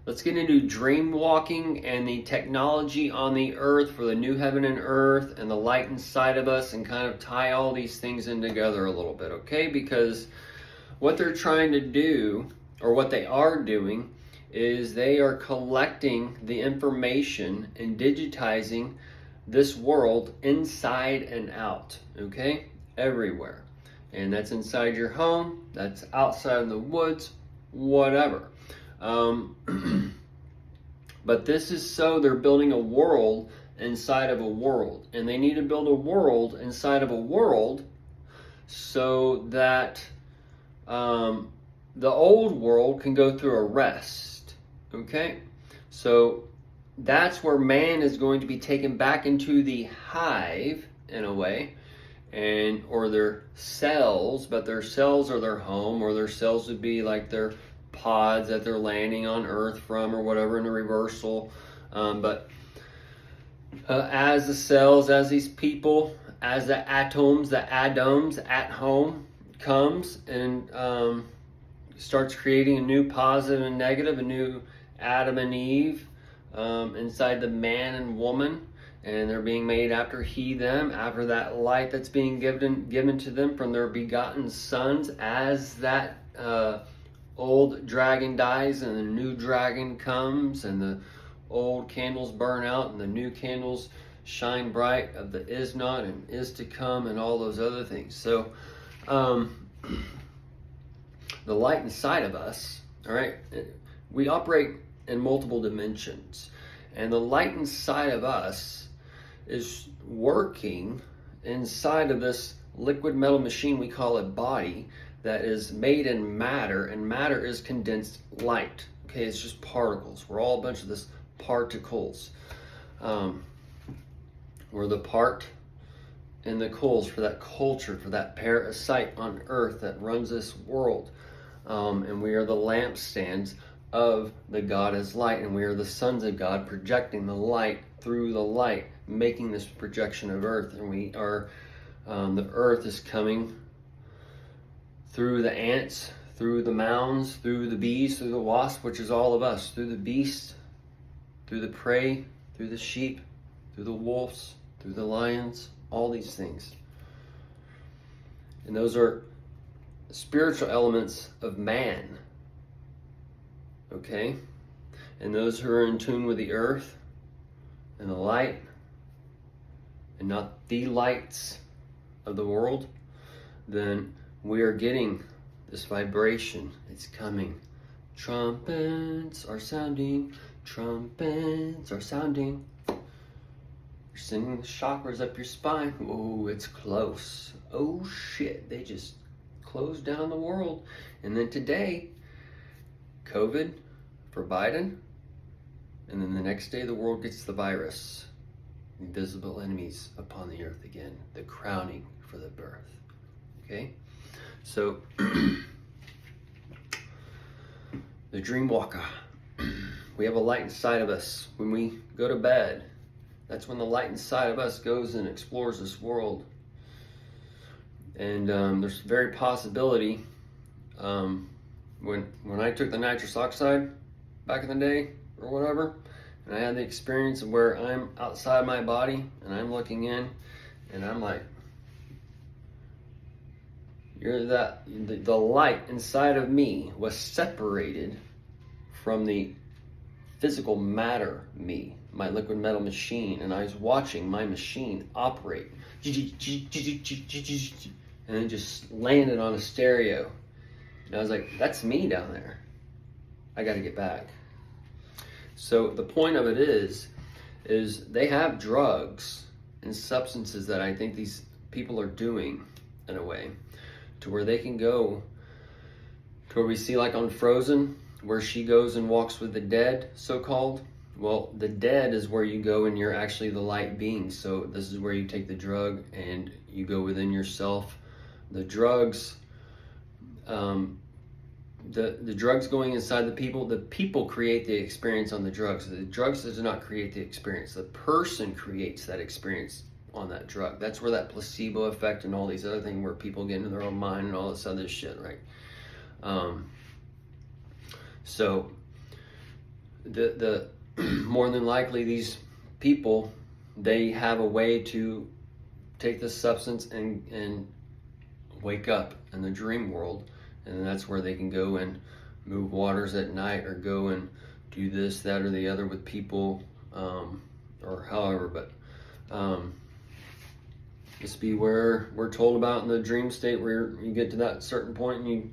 let's get into dream walking and the technology on the earth for the new heaven and earth and the light inside of us, and kind of tie all these things in together a little bit, okay? Because what they're trying to do, or what they are doing, is they are collecting the information and digitizing this world inside and out, okay? Everywhere. And that's inside your home, that's outside in the woods, whatever. But this is so they're building a world inside of a world. And they need to build a world inside of a world so that the old world can go through a rest. Okay? So that's where man is going to be taken back into the hive, in a way, and or their cells, but their cells are their home, or their cells would be like their pods that they're landing on Earth from, or whatever, in the reversal. But as the cells, as these people, as the atoms at home comes and starts creating a new positive and negative, a new Adam and Eve inside the man and woman, and they're being made after he, them, after that light that's being given to them from their begotten sons. As that old dragon dies and the new dragon comes, and the old candles burn out and the new candles shine bright, of the is not and is to come and all those other things. So the light inside of us, all right, we operate in multiple dimensions, and the light inside of us is working inside of this liquid metal machine we call a body, that is made in matter, and matter is condensed light. Okay, it's just particles. We're all a bunch of this particles. We're the part and the coals for that culture, for that parasite on earth that runs this world. And we are the lampstands of the God as light, and we are the sons of God projecting the light through the light, making this projection of earth. And we are, the earth is coming through the ants, through the mounds, through the bees, through the wasp, which is all of us, through the beast, through the prey, through the sheep, through the wolves, through the lions, all these things. And those are spiritual elements of man. Okay? And those who are in tune with the earth and the light, and not the lights of the world, then we are getting this vibration. It's coming. Trumpets are sounding. Trumpets are sounding. You're sending the chakras up your spine. Oh, it's close. Oh shit, they just closed down the world. And then today, COVID for Biden. And then the next day the world gets the virus. Invisible enemies upon the earth again. The crowning for the birth. Okay? So, the dream walker. We have a light inside of us. When we go to bed, that's when the light inside of us goes and explores this world. And there's very possibility, when I took the nitrous oxide back in the day or whatever, and I had the experience of where I'm outside my body and I'm looking in, and I'm like, the light inside of me was separated from the physical matter me, my liquid metal machine, and I was watching my machine operate, and it just landed on a stereo, and I was like, that's me down there. I got to get back. So the point of it is they have drugs and substances that I think these people are doing, in a way, to where they can go to where we see, like on Frozen, where she goes and walks with the dead, so-called. Well, the dead is where you go and you're actually the light being. So this is where you take the drug and you go within yourself. The drugs, the drugs going inside the people create the experience on the drugs. The drugs does not create the experience. The person creates that experience on that drug. That's where that placebo effect and all these other things, where people get into their own mind and all this other shit, right? So the more than likely these people, they have a way to take this substance and wake up in the dream world, and that's where they can go and move waters at night, or go and do this, that, or the other with people, or however. But just be where we're told about in the dream state, where you get to that certain point and you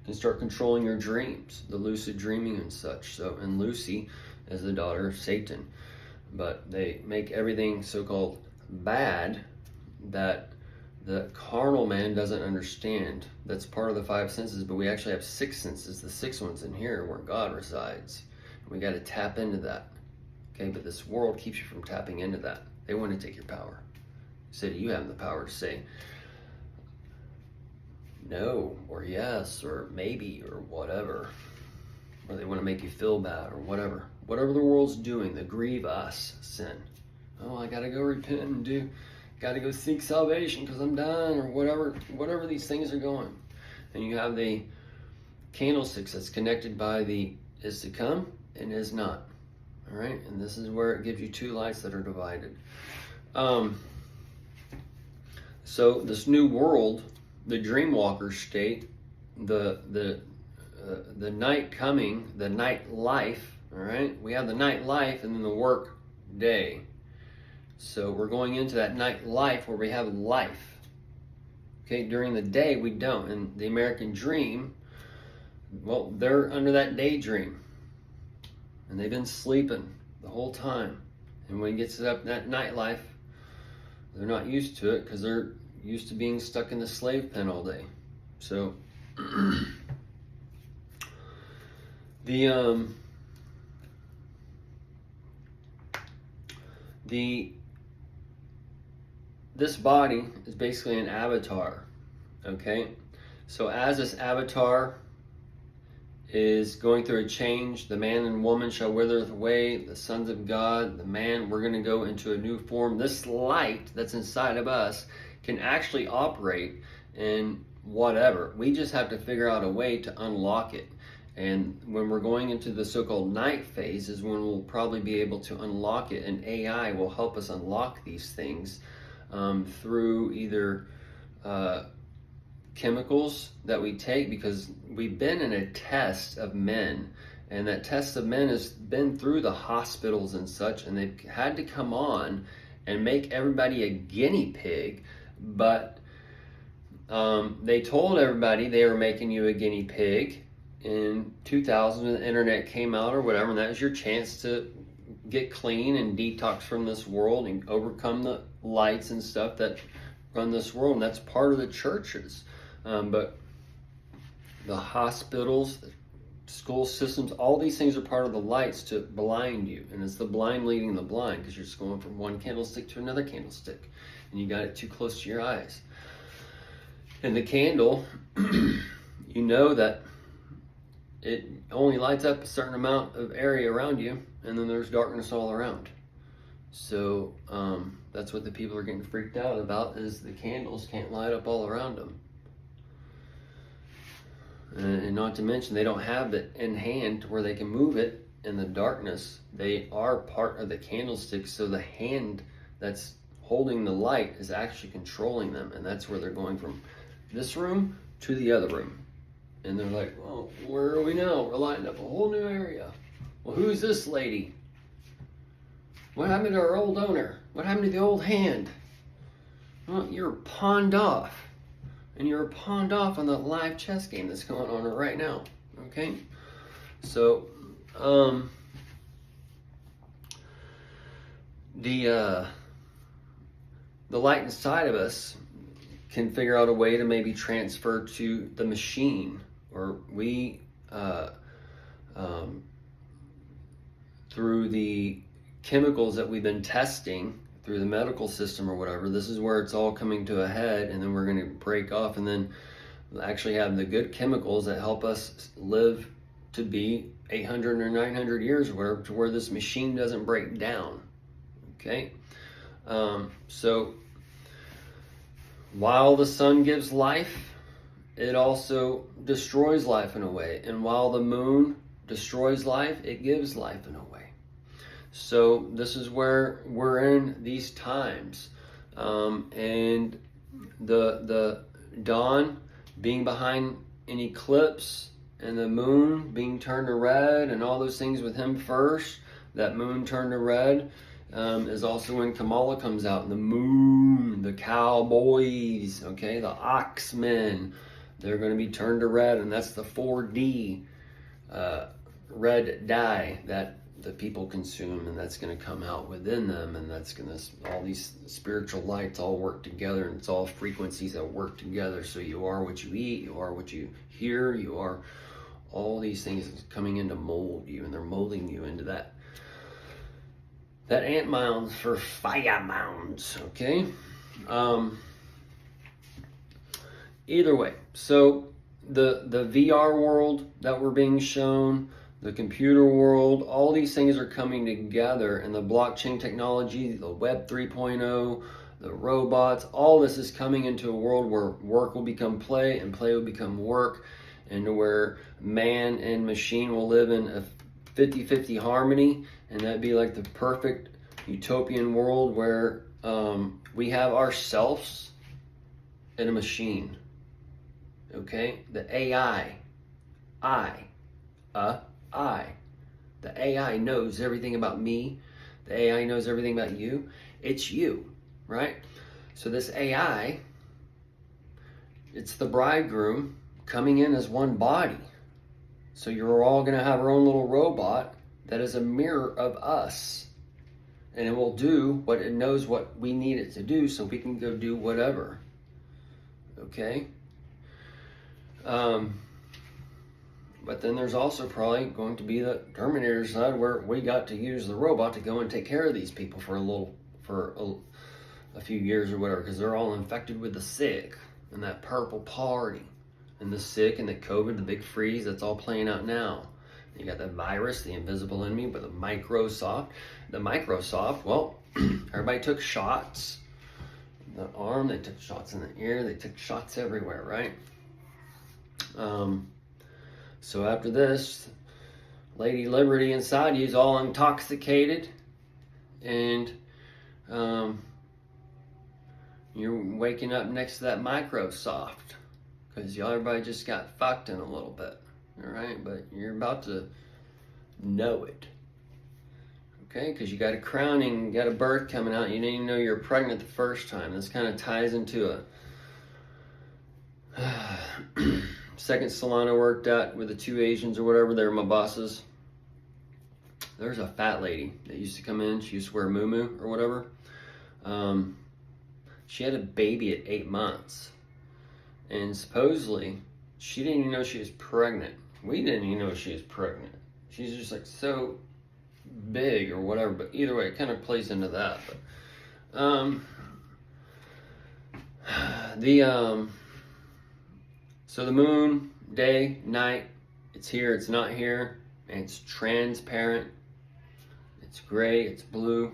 can start controlling your dreams, the lucid dreaming and such. So, and Lucy is the daughter of Satan, but they make everything so-called bad that the carnal man doesn't understand. That's part of the five senses, but we actually have six senses. The sixth one's in here where God resides. We got to tap into that. Okay, but this world keeps you from tapping into that. They want to take your power. So you have the power to say no, or yes, or maybe, or whatever. Or they want to make you feel bad, or whatever. Whatever the world's doing, the grieve us sin. Oh, I got to go repent and got to go seek salvation because I'm done, or whatever these things are going. And you have the candlesticks that's connected by the is to come and is not. All right, and this is where it gives you two lights that are divided. So this new world, the dreamwalker state, the night coming, the night life. All right, we have the night life and then the work day. So we're going into that night life where we have life. Okay, during the day we don't. And the American dream, well, they're under that daydream. And they've been sleeping the whole time. And when it gets up that night life, they're not used to it because they're used to being stuck in the slave pen all day. So this body is basically an avatar, okay? So as this avatar is going through a change, the man and woman shall wither away, the sons of God, the man, we're going to go into a new form. This light that's inside of us can actually operate in whatever. We just have to figure out a way to unlock it. And when we're going into the so-called night phase is when we'll probably be able to unlock it, and AI will help us unlock these things through either chemicals that we take, because we've been in a test of men, and that test of men has been through the hospitals and such, and they've had to come on and make everybody a guinea pig. But they told everybody they were making you a guinea pig in 2000 when the internet came out or whatever, and that was your chance to get clean and detox from this world and overcome the lights and stuff that run this world. And that's part of the churches. But the hospitals, the school systems, all these things are part of the lights to blind you. And it's the blind leading the blind, because you're just going from one candlestick to another candlestick. And you got it too close to your eyes. And the candle, you know that it only lights up a certain amount of area around you, and then there's darkness all around. So that's what the people are getting freaked out about, is the candles can't light up all around them. And not to mention, they don't have it in hand to where they can move it in the darkness. They are part of the candlestick, so the hand that's holding the light is actually controlling them, and that's where they're going from this room to the other room. And they're like, well, where are we now? We're lighting up a whole new area. Well, who's this lady? What happened to our old owner? What happened to the old hand? Well, you're pawned off. And you're pawned off on the live chess game that's going on right now. Okay? So, the light inside of us can figure out a way to maybe transfer to the machine, or we through the chemicals that we've been testing through the medical system or whatever. This is where it's all coming to a head, and then we're going to break off and then actually have the good chemicals that help us live to be 800 or 900 years or whatever, to where this machine doesn't break down. Okay? So while the sun gives life, it also destroys life in a way. And while the moon destroys life, it gives life in a way. So this is where we're in these times. And the dawn being behind an eclipse and the moon being turned to red and all those things with him first, that moon turned to red, is also when Kamala comes out. And the moon, the cowboys, okay, the oxmen, they're going to be turned to red, and that's the 4D red dye that the people consume, and that's going to come out within them, and that's going to, all these spiritual lights all work together, and it's all frequencies that work together. So you are what you eat, you are what you hear, you are all these things coming in to mold you, and they're molding you into that ant mounds for fire mounds, okay? Either way, so the VR world that we're being shown, the computer world, all these things are coming together, and the blockchain technology, the Web 3.0, the robots, all this is coming into a world where work will become play and play will become work, and where man and machine will live in a 50-50 harmony, and that'd be like the perfect utopian world where we have ourselves in a machine. Okay? The AI. The AI knows everything about me. The AI knows everything about you. It's you, right? So this AI, it's the bridegroom coming in as one body. So you're all going to have our own little robot that is a mirror of us. And it will do what it knows what we need it to do, so we can go do whatever. Okay? But then there's also probably going to be the Terminator side where we got to use the robot to go and take care of these people for a few years or whatever, because they're all infected with the sick and that purple party and the sick and the COVID, the big freeze that's all playing out now. You got that virus, the invisible enemy, but the Microsoft. Well, everybody took shots. The arm, they took shots in the ear, they took shots everywhere, right? So after this, Lady Liberty inside you is all intoxicated, and you're waking up next to that Microsoft because everybody just got fucked in a little bit, all right? But you're about to know it, okay? Because you got a crowning, you got a birth coming out, you didn't even know you were pregnant the first time. This kind of ties into a second salon I worked at with the two Asians or whatever, they were my bosses. There's a fat lady that used to come in, she used to wear muumuu or whatever. She had a baby at 8 months. And supposedly, she didn't even know she was pregnant. We didn't even know she was pregnant. She's just like so big or whatever, but either way, it kind of plays into that. But, so the moon, day, night, it's here, it's not here, and it's transparent, it's gray, it's blue.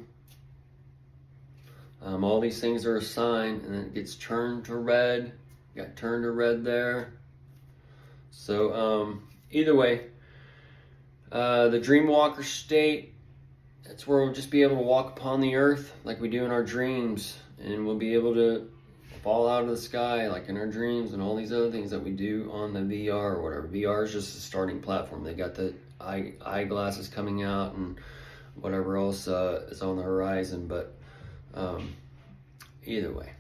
All these things are a sign, and then it gets turned to red. Got turned to red there. So either way, the Dreamwalker state, that's where we'll just be able to walk upon the earth like we do in our dreams, and we'll be able to fall out of the sky like in our dreams, and all these other things that we do on the VR or whatever. VR is just a starting platform. They got the eyeglasses coming out and whatever else is on the horizon, but either way.